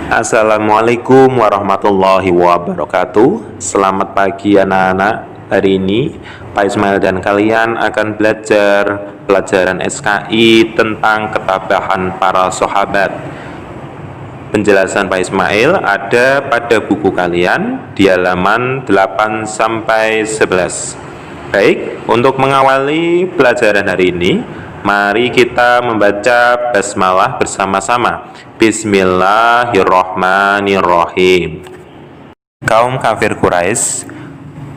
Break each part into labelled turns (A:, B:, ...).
A: Assalamualaikum warahmatullahi wabarakatuh. Selamat pagi anak-anak. Hari ini Pak Ismail dan kalian akan belajar pelajaran SKI tentang ketabahan para sahabat. Penjelasan Pak Ismail ada pada buku kalian di halaman 8 sampai 11. Baik, untuk mengawali pelajaran hari ini, mari kita membaca basmalah bersama-sama. Bismillahirrahmanirrahim. Kaum kafir Quraisy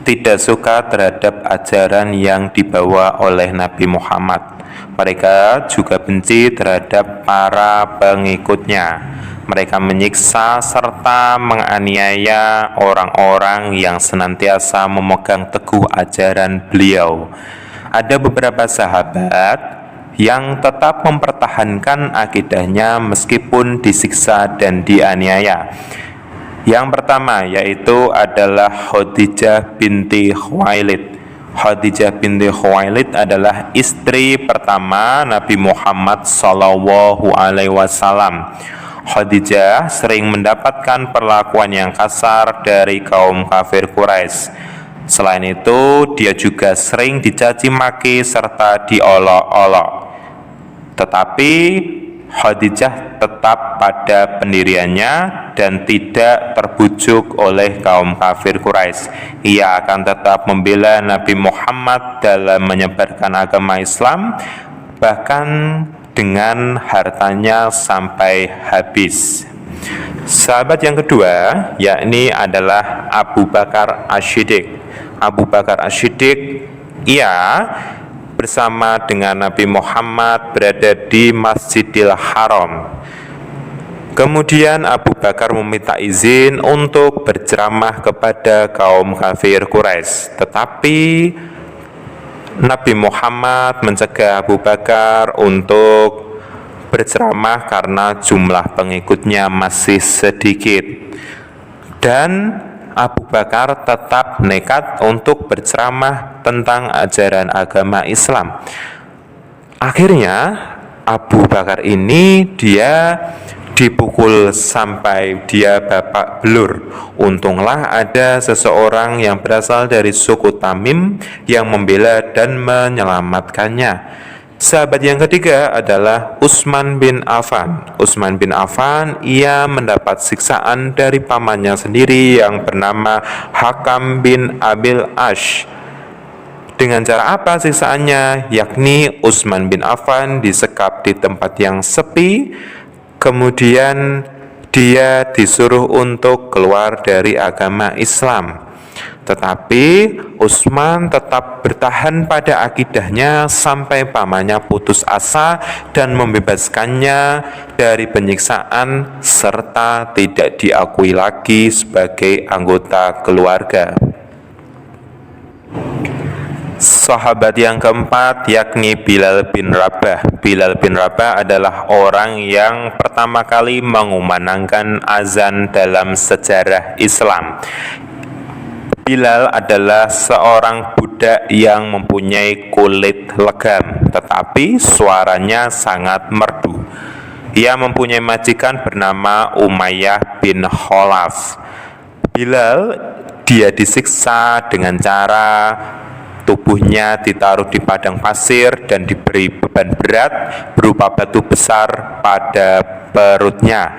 A: tidak suka terhadap ajaran yang dibawa oleh Nabi Muhammad. Mereka juga benci terhadap para pengikutnya. Mereka menyiksa serta menganiaya orang-orang yang senantiasa memegang teguh ajaran beliau. Ada beberapa sahabat yang tetap mempertahankan akidahnya meskipun disiksa dan dianiaya. Yang pertama yaitu adalah Khadijah binti Khuwailid. Khadijah binti Khuwailid adalah istri pertama Nabi Muhammad SAW. Khadijah sering mendapatkan perlakuan yang kasar dari kaum kafir Quraisy. Selain itu, dia juga sering dicaci maki serta diolok-olok. Tetapi Khadijah tetap pada pendiriannya dan tidak terbujuk oleh kaum kafir Quraisy. Ia akan tetap membela Nabi Muhammad dalam menyebarkan agama Islam, bahkan dengan hartanya sampai habis. Sahabat yang kedua yakni adalah Abu Bakar As-Siddiq. Abu Bakar As-Siddiq ia bersama dengan Nabi Muhammad berada di Masjidil Haram. Kemudian Abu Bakar meminta izin untuk berceramah kepada kaum kafir Quraisy, tetapi Nabi Muhammad mencegah Abu Bakar untuk berceramah karena jumlah pengikutnya masih sedikit. Dan Abu Bakar tetap nekat untuk berceramah tentang ajaran agama Islam. Akhirnya Abu Bakar ini dia dipukul sampai dia babak belur. Untunglah ada seseorang yang berasal dari suku Tamim yang membela dan menyelamatkannya. Sahabat yang ketiga adalah Utsman bin Affan. Utsman bin Affan ia mendapat siksaan dari pamannya sendiri yang bernama Hakam bin Abil Ash. Dengan cara apa siksaannya? Yakni Utsman bin Affan disekap di tempat yang sepi, kemudian dia disuruh untuk keluar dari agama Islam. Tetapi Utsman tetap bertahan pada akidahnya sampai pamannya putus asa dan membebaskannya dari penyiksaan serta tidak diakui lagi sebagai anggota keluarga. Sahabat yang keempat yakni Bilal bin Rabah. Bilal bin Rabah adalah orang yang pertama kali mengumandangkan azan dalam sejarah Islam. Bilal adalah seorang budak yang mempunyai kulit legam, tetapi suaranya sangat merdu. Ia mempunyai majikan bernama Umayyah bin Khalaf. Bilal dia disiksa dengan cara tubuhnya ditaruh di padang pasir dan diberi beban berat berupa batu besar pada perutnya.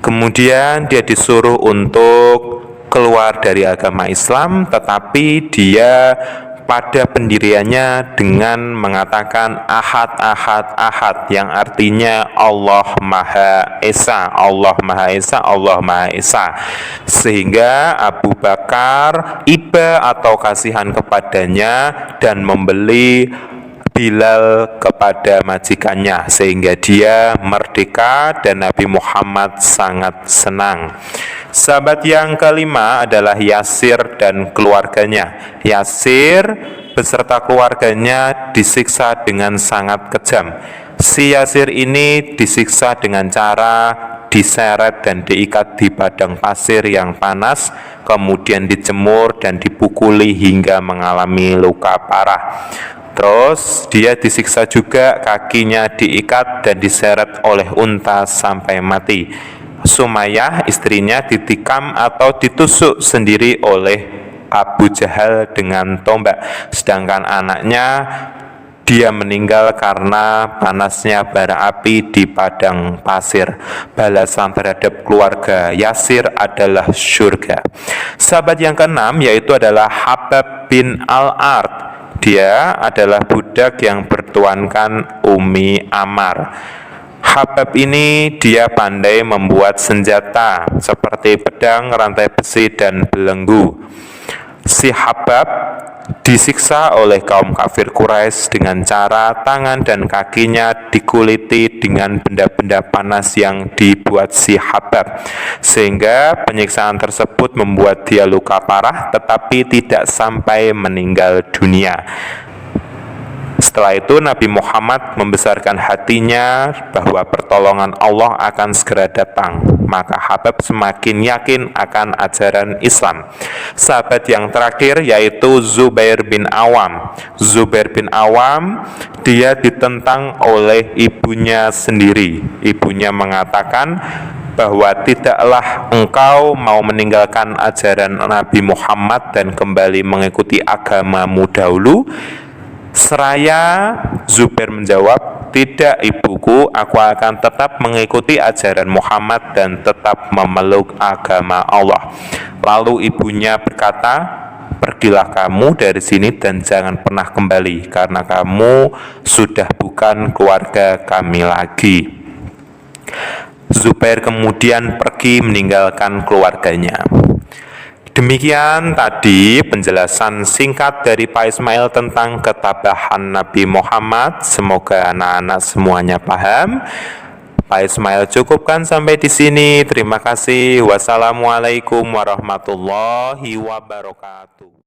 A: Kemudian dia disuruh untuk keluar dari agama Islam, tetapi dia pada pendiriannya dengan mengatakan ahad, ahad, ahad, yang artinya Allah Maha Esa, Allah Maha Esa, Allah Maha Esa. Sehingga Abu Bakar iba atau kasihan kepadanya dan membeli Bilal kepada majikannya sehingga dia merdeka dan Nabi Muhammad sangat senang. Sahabat yang kelima adalah Yasir dan keluarganya. Yasir beserta keluarganya disiksa dengan sangat kejam. Si Yasir ini disiksa dengan cara diseret dan diikat di padang pasir yang panas, kemudian dijemur dan dipukuli hingga mengalami luka parah. Terus dia disiksa juga, kakinya diikat dan diseret oleh unta sampai mati. Sumayyah istrinya ditikam atau ditusuk sendiri oleh Abu Jahal dengan tombak, sedangkan anaknya dia meninggal karena panasnya bara api di padang pasir. Balasan terhadap keluarga Yasir adalah surga. Sahabat yang keenam yaitu adalah Habab bin Al-Ard. Dia adalah budak yang bertuankan Ummi Ammar. Habab ini dia pandai membuat senjata seperti pedang, rantai besi, dan belenggu. Si Habab disiksa oleh kaum kafir Quraisy dengan cara tangan dan kakinya dikuliti dengan benda-benda panas yang dibuat si Habab, sehingga penyiksaan tersebut membuat dia luka parah tetapi tidak sampai meninggal dunia. Setelah itu Nabi Muhammad membesarkan hatinya bahwa pertolongan Allah akan segera datang. Maka Habab semakin yakin akan ajaran Islam. Sahabat yang terakhir yaitu Zubair bin Awam. Zubair bin Awam dia ditentang oleh ibunya sendiri. Ibunya mengatakan bahwa tidaklah engkau mau meninggalkan ajaran Nabi Muhammad dan kembali mengikuti agamamu dahulu. Seraya Zubair menjawab, "Tidak ibuku, aku akan tetap mengikuti ajaran Muhammad dan tetap memeluk agama Allah." Lalu ibunya berkata, "Pergilah kamu dari sini dan jangan pernah kembali, karena kamu sudah bukan keluarga kami lagi." Zubair kemudian pergi meninggalkan keluarganya. Demikian tadi penjelasan singkat dari Pak Ismail tentang ketabahan Nabi Muhammad. Semoga anak-anak semuanya paham. Pak Ismail cukupkan sampai di sini. Terima kasih. Wassalamualaikum warahmatullahi wabarakatuh.